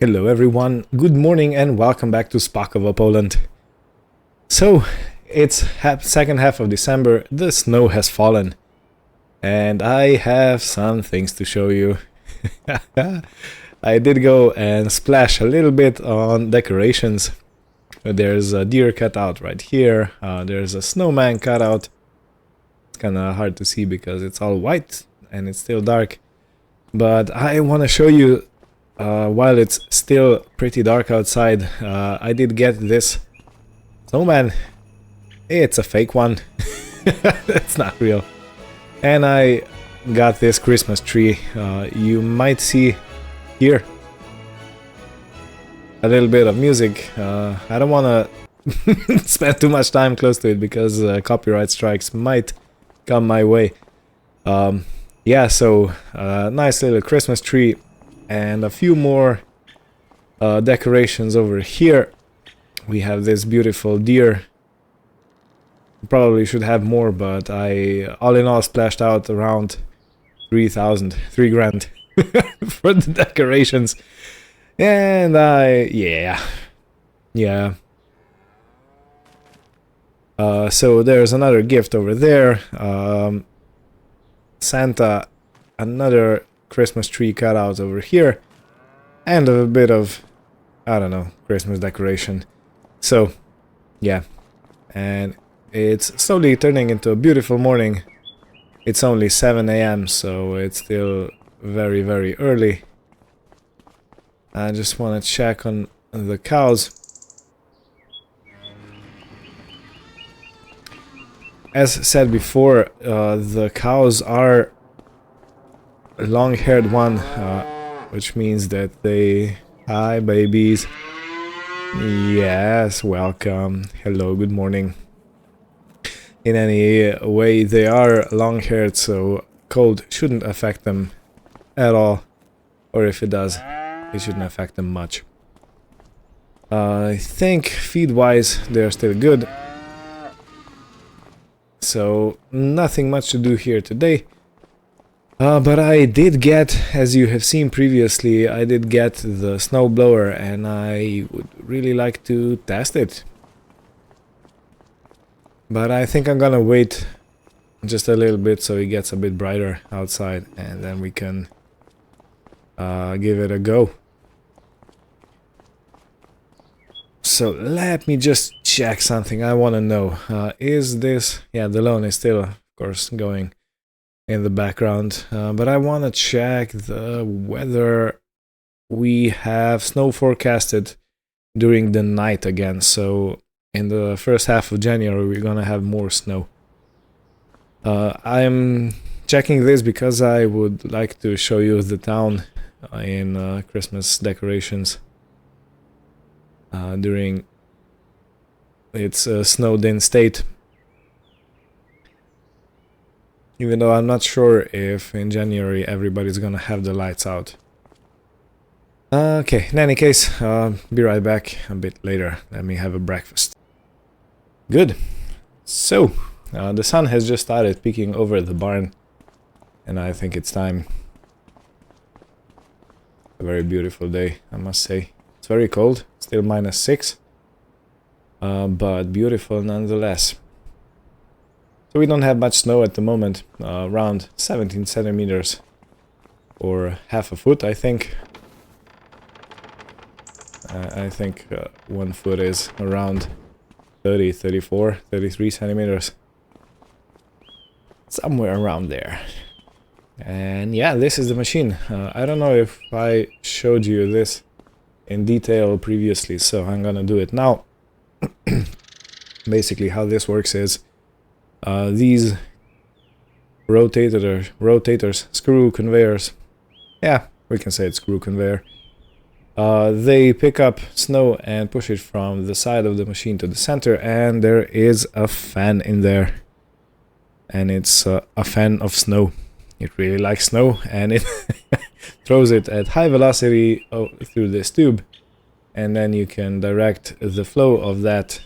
Hello everyone, good morning and welcome back to Spakovo, Poland. So, it's second half of December, the snow has fallen, and I have some things to show you. I did go and splash a little bit on decorations. There's a deer cutout right here, there's a snowman cutout. It's kinda hard to see because it's all white and it's still dark. But I want to show you, while it's still pretty dark outside, I did get this snowman. It's a fake one. It's not real. And I got this Christmas tree. You might see here a little bit of music. I don't want to spend too much time close to it because copyright strikes might come my way. Yeah, so nice little Christmas tree and a few more decorations over here. We have this beautiful deer. Probably should have more, but I all in all splashed out around 3 grand for the decorations. And yeah. So there's another gift over there. Santa, another Christmas tree cutout over here, and a bit of, I don't know, Christmas decoration. So, yeah, and it's slowly turning into a beautiful morning. It's only 7 a.m., so it's still very, very early. I just want to check on the cows. As said before, the cows are a long-haired one, which means that they... Hi, babies. Yes, welcome. Hello, good morning. In any way, they are long-haired, so cold shouldn't affect them at all. Or if it does, it shouldn't affect them much. I think feed-wise, they're still good. So, nothing much to do here today. But I did get, as you have seen previously, I did get the snowblower and I would really like to test it. But I think I'm gonna wait just a little bit so it gets a bit brighter outside and then we can give it a go. So let me just check something. I want to know, is this... Yeah, the loan is still, of course, going in the background, but I want to check the weather. We have snow forecasted during the night again, so in the first half of January we're gonna have more snow. I'm checking this because I would like to show you the town in Christmas decorations during its snowed-in state. Even though I'm not sure if in January everybody's gonna have the lights out. Okay, in any case, be right back a bit later. Let me have a breakfast. Good. So, the sun has just started peeking over the barn, and I think it's time. A very beautiful day, I must say. It's very cold, still -6, but beautiful nonetheless. So we don't have much snow at the moment, around 17 centimeters, or half a foot, I think. I think 1 foot is around 30, 34, 33 centimeters. Somewhere around there. And yeah, this is the machine. I don't know if I showed you this in detail previously, so I'm gonna do it now. Basically how this works is these rotators, screw conveyors, yeah, we can say it's screw conveyor, they pick up snow and push it from the side of the machine to the center, and there is a fan in there, and it's a fan of snow. It really likes snow, and it throws it at high velocity through this tube, and then you can direct the flow of that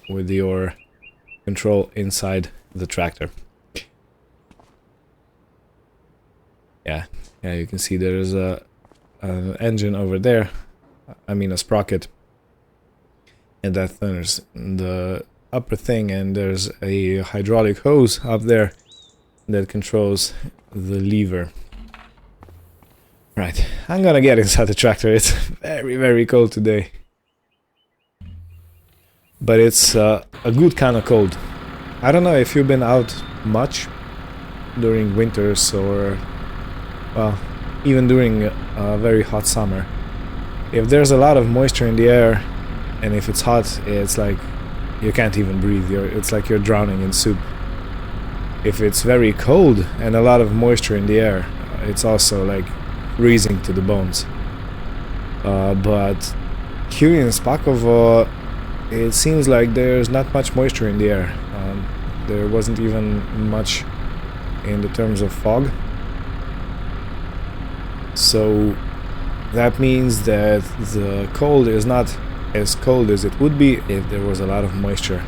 with your control inside the tractor. Yeah, you can see there's a engine over there, I mean a sprocket, and that turns the upper thing, and there's a hydraulic hose up there that controls the lever. Right, I'm gonna get inside the tractor. It's very, very cold today. But it's a good kind of cold. I don't know if you've been out much during winters or, well, even during a very hot summer. If there's a lot of moisture in the air, and if it's hot, it's like you can't even breathe. It's like you're drowning in soup. If it's very cold and a lot of moisture in the air, it's also like freezing to the bones. But here in Spakovo, it seems like there's not much moisture in the air. There wasn't even much in the terms of fog. So that means that the cold is not as cold as it would be if there was a lot of moisture.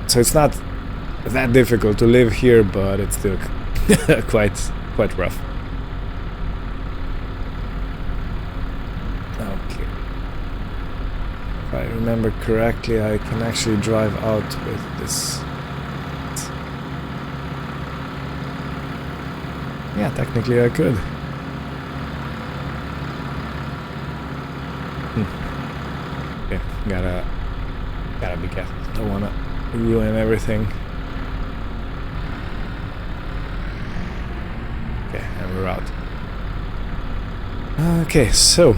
So it's not that difficult to live here, but it's still quite rough. Okay. If I remember correctly, I can actually drive out with this. Yeah, technically I could. Okay, gotta be careful. Don't wanna ruin everything. Okay, and we're out. Okay, so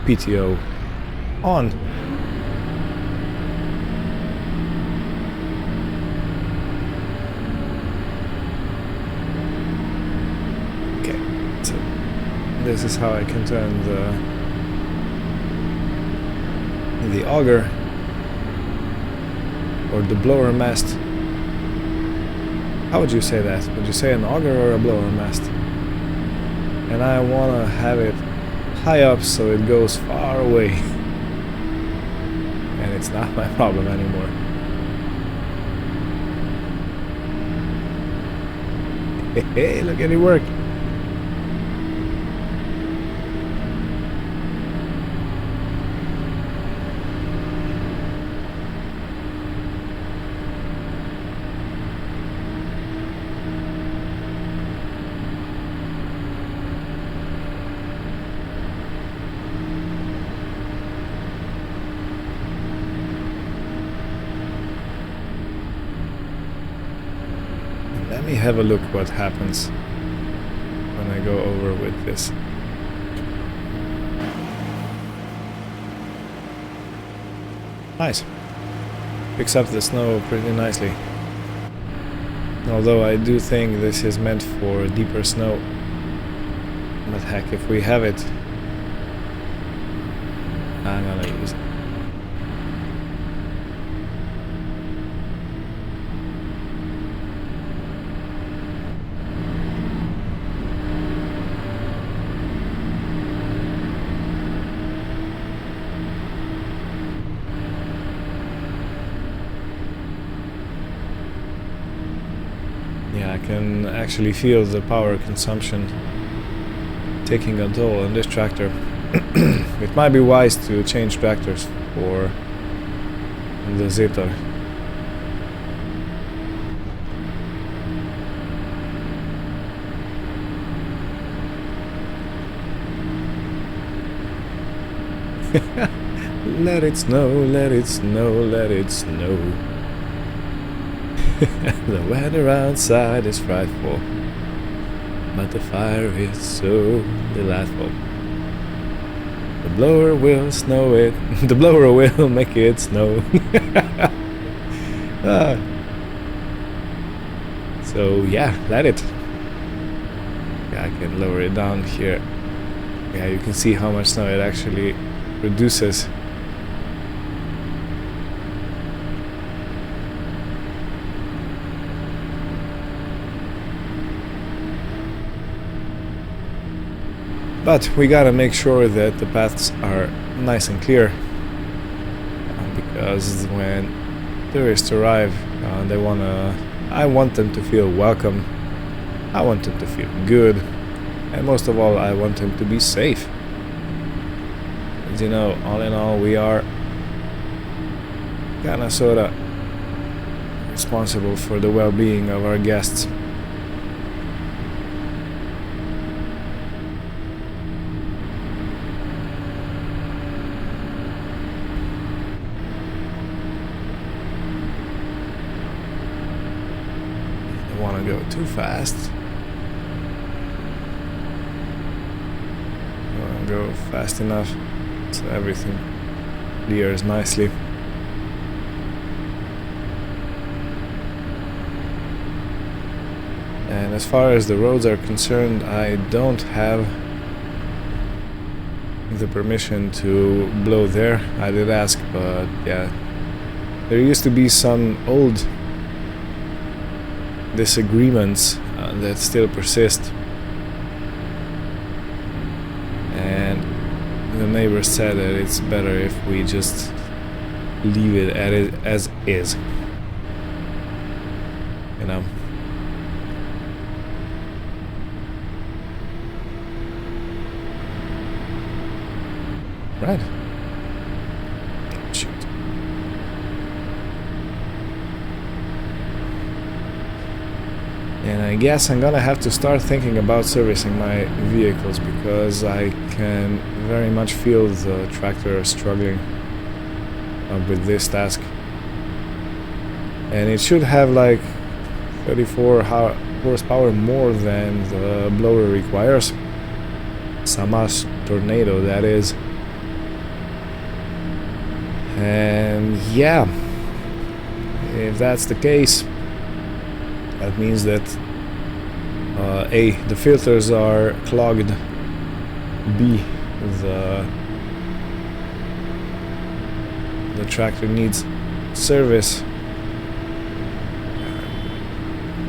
PTO on. Okay, so this is how I can turn the auger or the blower mast. How would you say that? Would you say an auger or a blower mast? And I want to have it high up so it goes far away. And it's not my problem anymore. Hey, look at it work. Let me have a look what happens when I go over with this. Nice. Picks up the snow pretty nicely. Although I do think this is meant for deeper snow. But heck, if we have it, I'm gonna use it. Yeah, I can actually feel the power consumption taking a toll on this tractor. It might be wise to change tractors for the Zetor. Let it snow, let it snow, let it snow. The weather outside is frightful, but the fire is so delightful. The blower will snow it. The blower will make it snow. So yeah, let it. Yeah, I can lower it down here. Yeah, you can see how much snow it actually produces. But we gotta make sure that the paths are nice and clear, because when tourists arrive, I want them to feel welcome. I want him to feel good, and most of all, I want him to be safe. As you know, all in all, we are kinda sorta responsible for the well-being of our guests. Don't want to go too fast. Don't want to go fast enough so everything clears nicely. And as far as the roads are concerned, I don't have the permission to blow there. I did ask, but yeah, there used to be some old disagreements that still persist, and the neighbors said that it's better if we just leave it as is, you know. Right. Shoot. And I guess I'm gonna have to start thinking about servicing my vehicles, because I can very much feel the tractor struggling with this task. And it should have like 34 horsepower more than the blower requires. Samas Tornado, that is. And yeah, if that's the case, that means that A, the filters are clogged, B, the tractor needs service.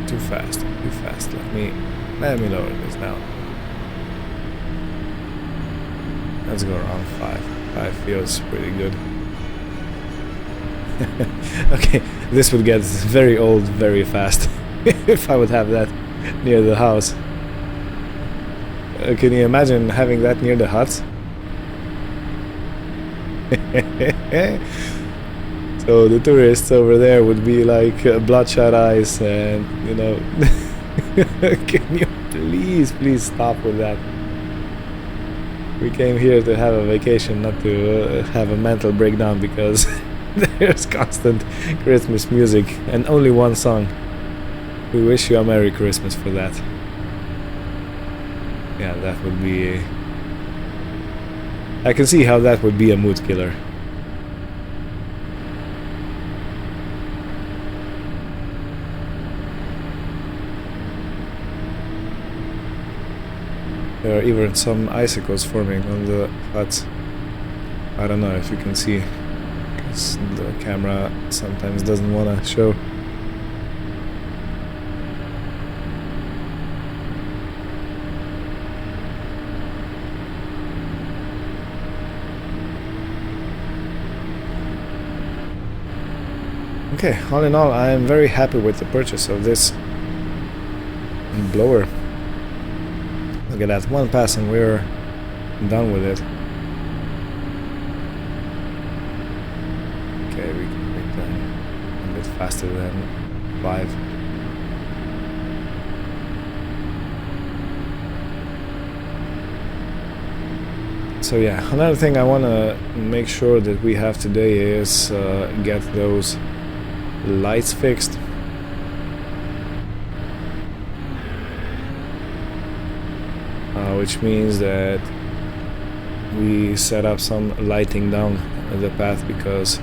Too fast. Let me lower this now. Let's go around 5. 5 feels pretty good. Okay, this would get very old very fast if I would have that near the house. Can you imagine having that near the huts? So the tourists over there would be like bloodshot eyes, and you know. Can you please stop with that? We came here to have a vacation, not to have a mental breakdown, because there's constant Christmas music and only one song. We wish you a Merry Christmas for that. Yeah, that would be... I can see how that would be a mood killer. There are even some icicles forming on the huts. I don't know if you can see, because the camera sometimes doesn't want to show. Okay, all in all, I am very happy with the purchase of this blower. Look at that, one pass and we're done with it. Okay, we can make them a bit faster than 5. So yeah, another thing I want to make sure that we have today is get those lights fixed. Which means that we set up some lighting down the path, because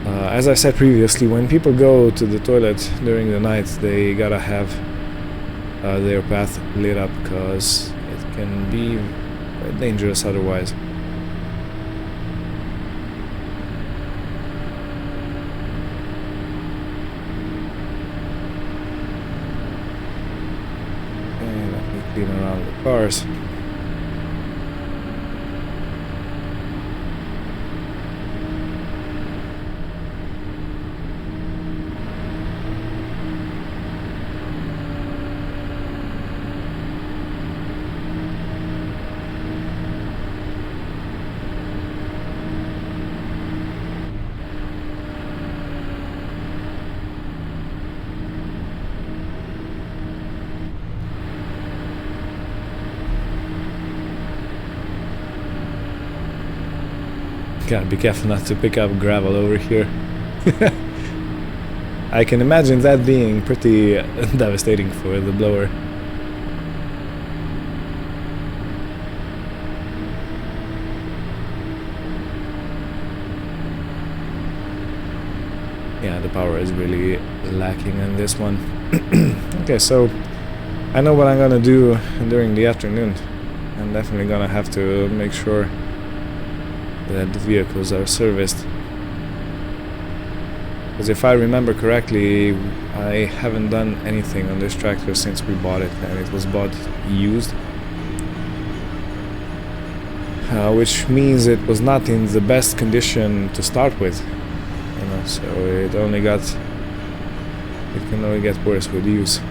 as I said previously, when people go to the toilet during the night, they gotta have their path lit up, because it can be dangerous otherwise. Clean around the cars. Gotta be careful not to pick up gravel over here. I can imagine that being pretty devastating for the blower. Yeah, the power is really lacking in this one. Okay, so I know what I'm gonna do during the afternoon. I'm definitely gonna have to make sure that the vehicles are serviced. Because if I remember correctly, I haven't done anything on this tractor since we bought it, and it was bought used. Which means it was not in the best condition to start with. You know, so it can only get worse with use.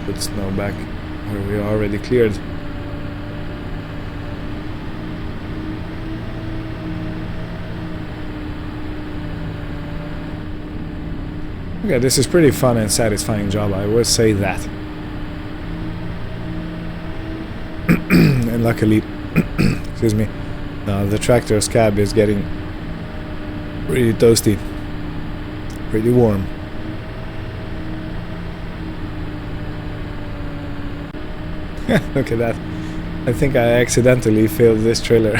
Put snow back where we already cleared. Okay, this is pretty fun and satisfying job, I would say that. And luckily, excuse me, the tractor's cab is getting pretty toasty, pretty warm. Look at that. I think I accidentally filled this trailer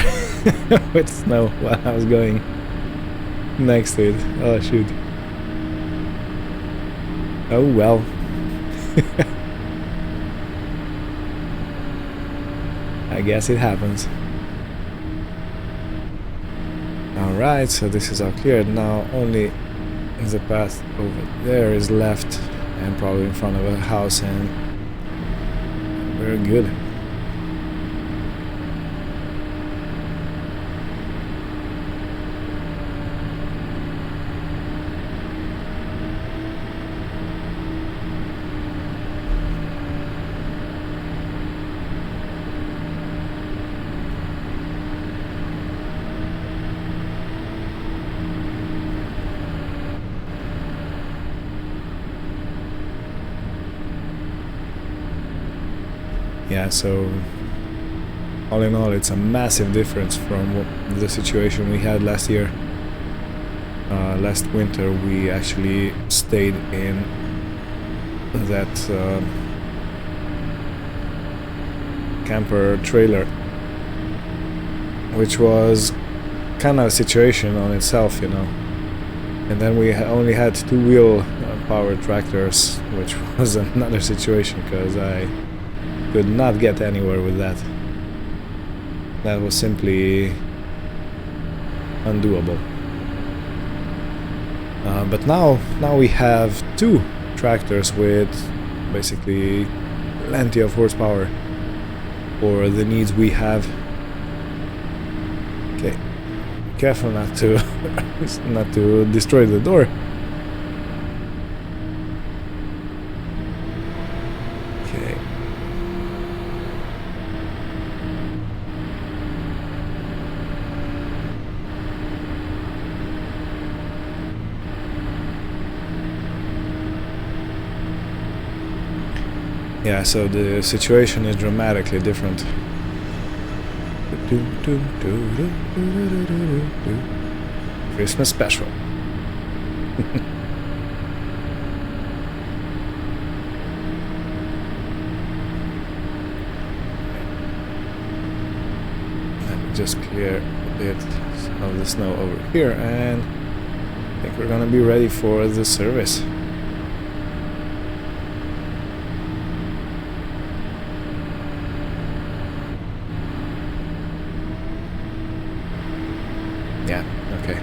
with snow while I was going next to it. Oh shoot. Oh well. I guess it happens. Alright, so this is all cleared. Now only the path over there is left, and probably in front of a house, and very good. Yeah, so all in all, it's a massive difference from the situation we had last year. Last winter we actually stayed in that camper trailer, which was kind of a situation on itself, you know. And then we only had two-wheel powered tractors, which was another situation, because I could not get anywhere with that. That was simply undoable. But now we have two tractors with basically plenty of horsepower for the needs we have. Okay, careful not to not to destroy the door. Okay. Yeah, so the situation is dramatically different. Christmas special. Let me just clear a bit of the snow over here, and I think we're gonna be ready for the service. Yeah, okay.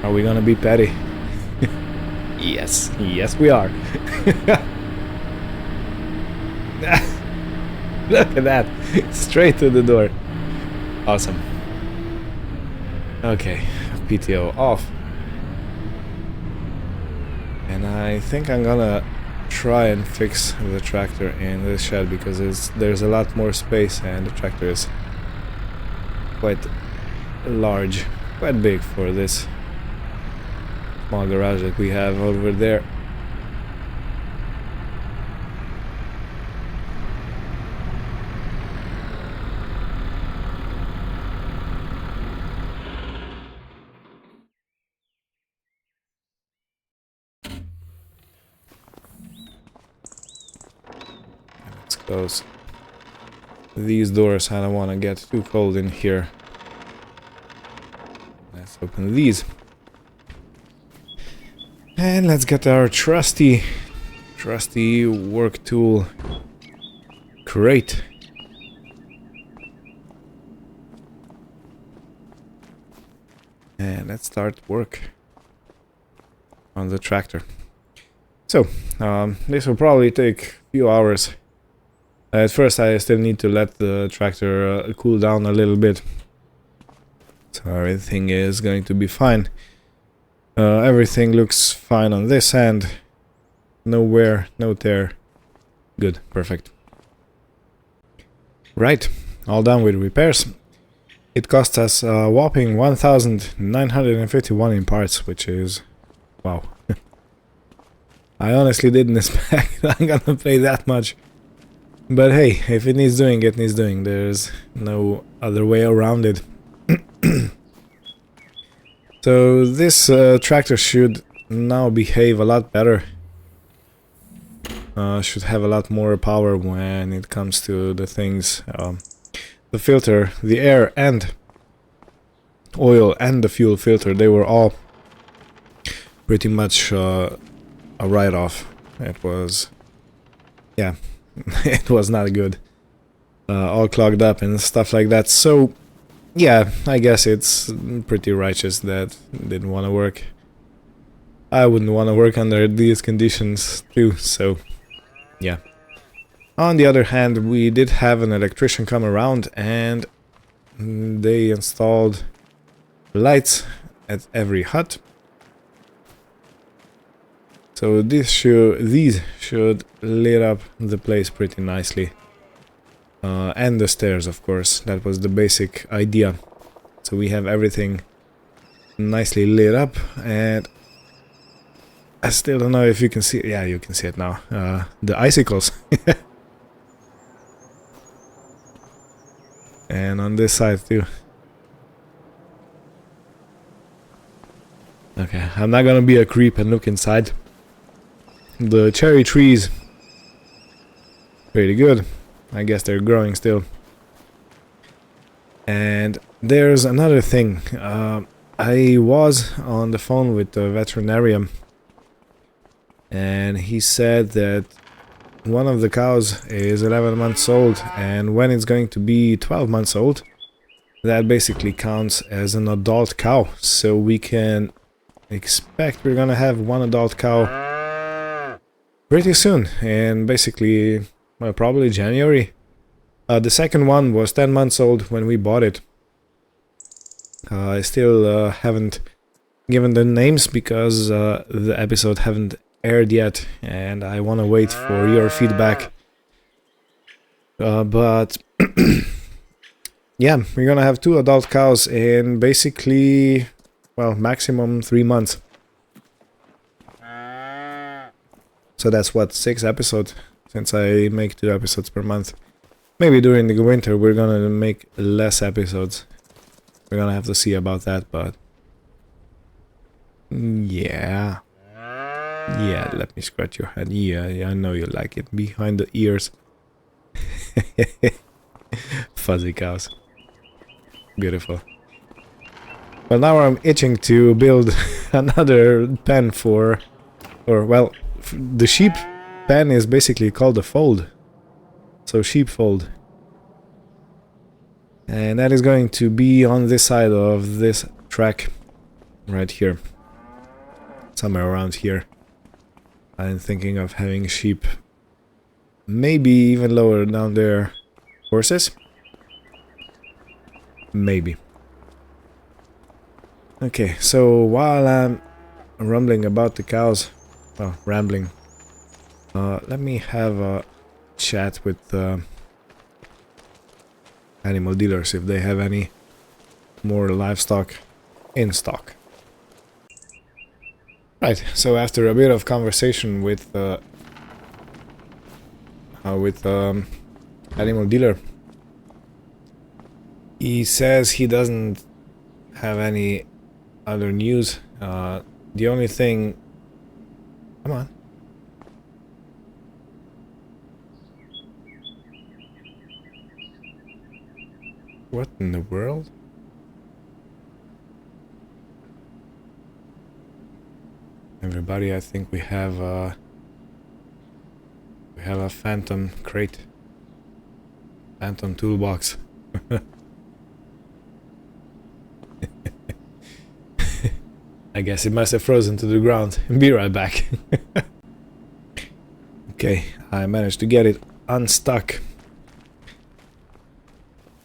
Are we gonna be petty? Yes, yes we are. Look at that, straight to the door. Awesome. Okay, PTO off. And I think I'm gonna try and fix the tractor in this shed because there's a lot more space and the tractor is quite large, quite big for this small garage that we have over there. Let's close these doors. I don't want to get too cold in here. Let's open these. And let's get our trusty work tool crate. And let's start work on the tractor. So, this will probably take a few hours. At first I still need to let the tractor cool down a little bit. So everything is going to be fine. Everything looks fine on this end. No wear, no tear. Good, perfect. Right, all done with repairs. It cost us a whopping 1,951 in parts, which is... wow. I honestly didn't expect I'm gonna pay that much. But hey, if it needs doing, it needs doing. There's no other way around it. So this tractor should now behave a lot better. Should have a lot more power when it comes to the things. The filter, the air and oil and the fuel filter, they were all pretty much a write-off. It was... yeah, it was not good. All clogged up and stuff like that. So... yeah, I guess it's pretty righteous that it didn't want to work. I wouldn't want to work under these conditions too, so yeah. On the other hand, we did have an electrician come around and they installed lights at every hut. So these should lit up the place pretty nicely. And the stairs, of course. That was the basic idea. So we have everything nicely lit up, and I still don't know if you can see it. Yeah, you can see it now. The icicles. And on this side too. Okay, I'm not gonna be a creep and look inside. The cherry trees, pretty good. I guess they're growing still. And there's another thing. I was on the phone with the veterinarian and he said that one of the cows is 11 months old, and when it's going to be 12 months old, that basically counts as an adult cow. So we can expect we're gonna have one adult cow pretty soon, and basically... well, probably January. The second one was 10 months old when we bought it. I still haven't given the names because the episode haven't aired yet and I want to wait for your feedback. But yeah, we're gonna have 2 adult cows in basically, well, maximum 3 months. So that's what, 6 episodes? Since I make 2 episodes per month. Maybe during the winter we're gonna make less episodes. We're gonna have to see about that, but... yeah. Yeah, let me scratch your head. Yeah, I know you like it. Behind the ears. Fuzzy cows. Beautiful. Well, now I'm itching to build another pen for... or, well, the sheep pen is basically called a fold. So sheepfold. And that is going to be on this side of this track. Right here. Somewhere around here. I'm thinking of having sheep. Maybe even lower down there. Horses? Maybe. Okay, so while I'm rumbling about the cows, well, rambling. Let me have a chat with animal dealers if they have any more livestock in stock. Right, so after a bit of conversation with animal dealer, he says he doesn't have any other news. The only thing... Come on. What in the world? Everybody, I think we have a phantom crate. Phantom toolbox. I guess it must have frozen to the ground. Be right back. Okay, I managed to get it unstuck.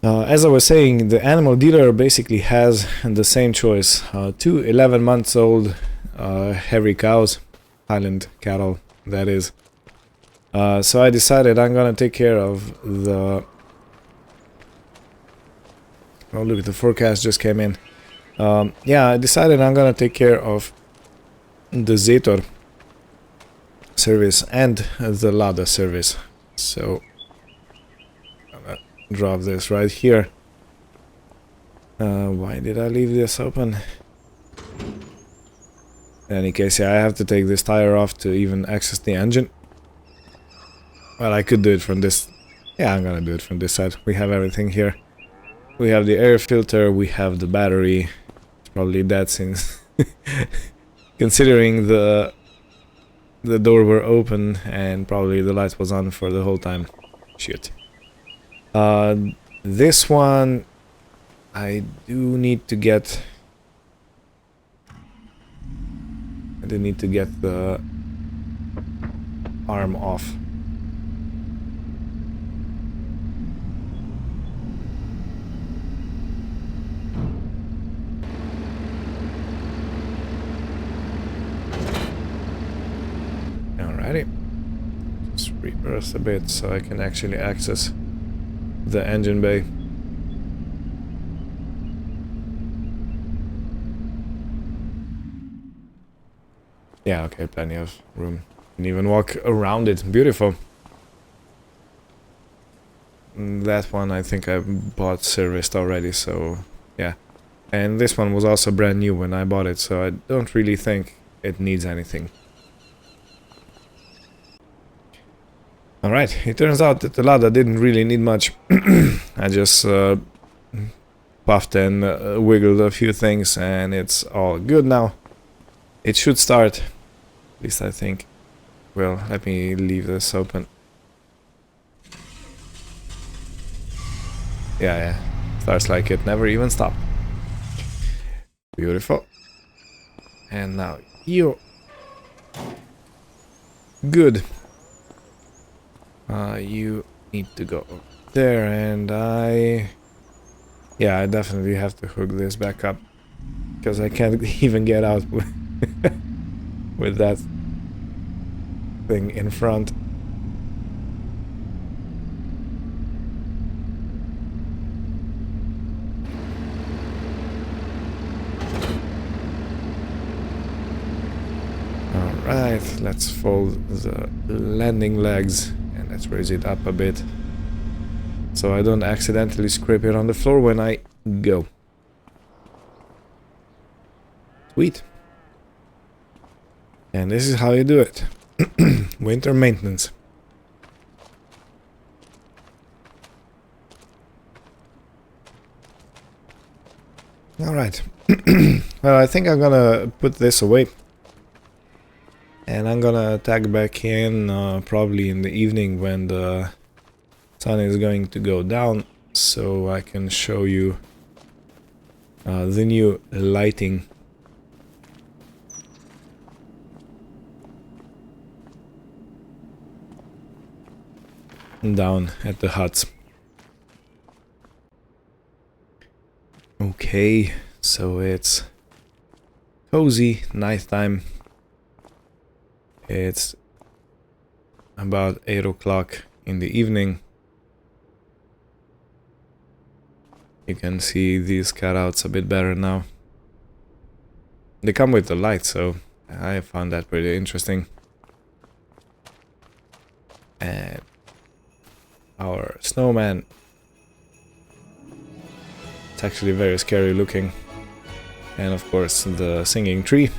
As I was saying, the animal dealer basically has the same choice. Two 11 months old hairy cows, Highland cattle, that is. So I decided I'm gonna take care of the... Oh look, the forecast just came in. Yeah, I decided I'm gonna take care of the Zetor service and the Lada service. So I'm gonna drop this right here. Why did I leave this open? In any case, yeah, I have to take this tire off to even access the engine. Well, I could do it from this... Yeah, I'm gonna do it from this side. We have everything here. We have the air filter, we have the battery. It's probably dead since... considering the door were open and probably the light was on for the whole time. Shoot. This one... I do need to get... I do need to get the arm off. Alrighty. Just reverse a bit so I can actually access the engine bay. Yeah, okay, plenty of room. Can even walk around it. Beautiful. That one I think I bought serviced already, so yeah. And this one was also brand new when I bought it, so I don't really think it needs anything. Alright, it turns out that the Lada didn't really need much. I just puffed and wiggled a few things and it's all good now. It should start. At least I think. Well, let me leave this open. Yeah. Starts like it never even stopped. Beautiful. And now you. Good. You need to go there and yeah, I definitely have to hook this back up. Because I can't even get out with that thing in front. Alright, let's fold the landing legs and let's raise it up a bit so I don't accidentally scrape it on the floor when I go. Sweet. And this is how you do it. Winter maintenance. Alright. Well, I think I'm gonna put this away. And I'm gonna tag back in probably in the evening when the sun is going to go down, so I can show you the new lighting. Down at the huts. Okay, so it's cozy nighttime. It's about 8 o'clock in the evening. You can see these cutouts a bit better now. They come with the light, so I found that pretty interesting. And our snowman, it's actually very scary looking. And of course the singing tree.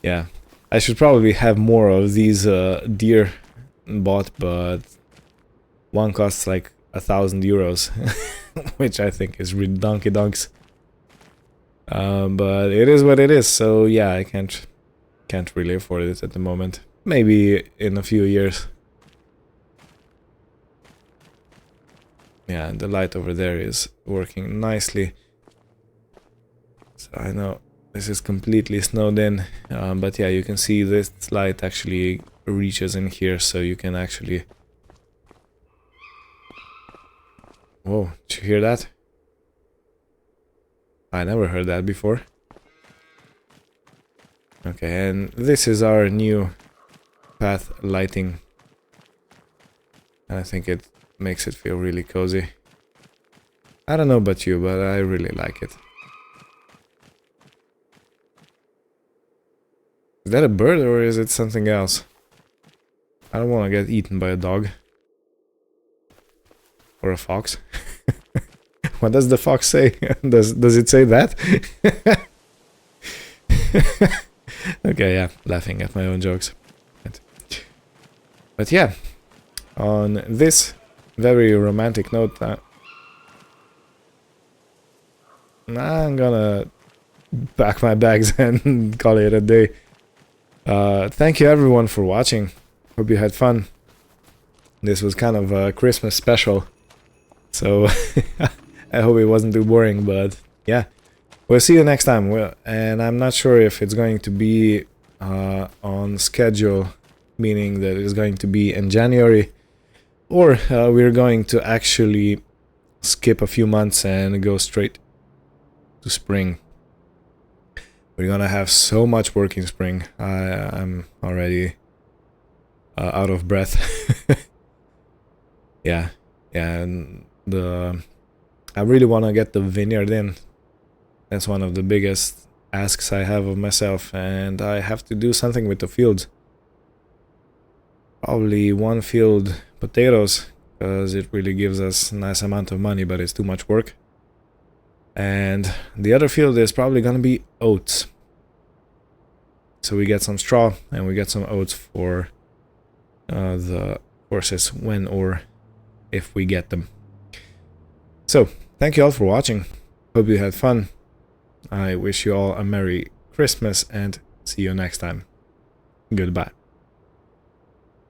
Yeah, I should probably have more of these deer bought, but one costs like 1,000 euros, which I think is redonky-donks. But it is what it is, so yeah, I can't really afford it at the moment. Maybe in a few years. Yeah, the light over there is working nicely. So I know this is completely snowed in, but yeah, you can see this light actually reaches in here, so you can actually... Whoa, did you hear that? I never heard that before. Okay, and this is our new path lighting. And I think it makes it feel really cozy. I don't know about you, but I really like it. Is that a bird or is it something else? I don't want to get eaten by a dog. Or a fox. What does the fox say? Does it say that? Okay, yeah, laughing at my own jokes. But yeah, on this very romantic note, I'm gonna pack my bags and call it a day. Thank you everyone for watching. Hope you had fun. This was kind of a Christmas special, so I hope it wasn't too boring, but yeah. We'll see you next time, and I'm not sure if it's going to be on schedule, meaning that it's going to be in January, or we're going to actually skip a few months and go straight to spring. We're gonna have so much work in spring. I'm already out of breath. Yeah, and I really want to get the vineyard in. That's one of the biggest asks I have of myself, and I have to do something with the fields. Probably one field potatoes, because it really gives us a nice amount of money, but it's too much work. And the other field is probably gonna be oats. So we get some straw and we get some oats for the horses when or if we get them. So, thank you all for watching. Hope you had fun. I wish you all a Merry Christmas and see you next time. Goodbye.